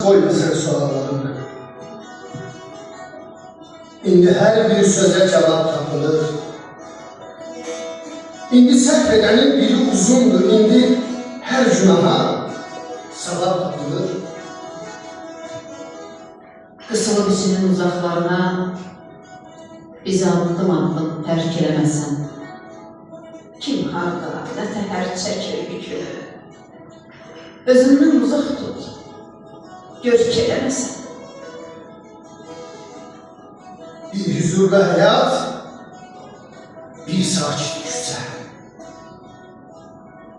Koyma sen suallarını. İndi her bir söze cevap tapılır. İndi səhv edenin biri uzundur. İndi her günaha savab tapılır. Qısılı biçinin uzaqlarına bizi addım-addım tərk eləməsən. Kim harda, nə təhər çəkir bükülür. Özündən uzaq tut, görk eləməsən. Bir huzurda hayat, bir sakit küçə.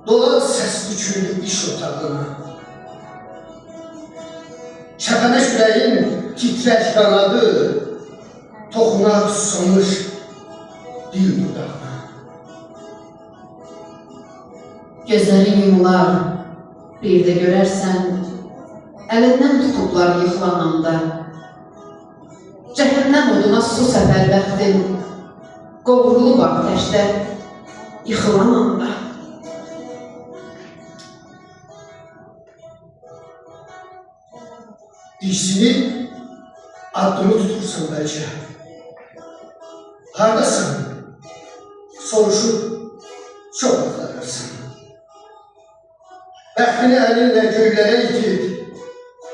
Dolar səs büküldü iş otağına. Kəpənək ürəyin titrək qanadı, toxunar susamış dil dudağına. Gözlərin yumular, bir də görərsən, əlindən tutublar yıxılan anda. Cəhənnəm oduna su səfər bəxtin, qovrulub ateşdə yıxılan anda. Dişini addımı tutursan bəlkə. Hardasan? Soruşur, çox axtarırsan. Bəxtini əlinlə göylərə itib,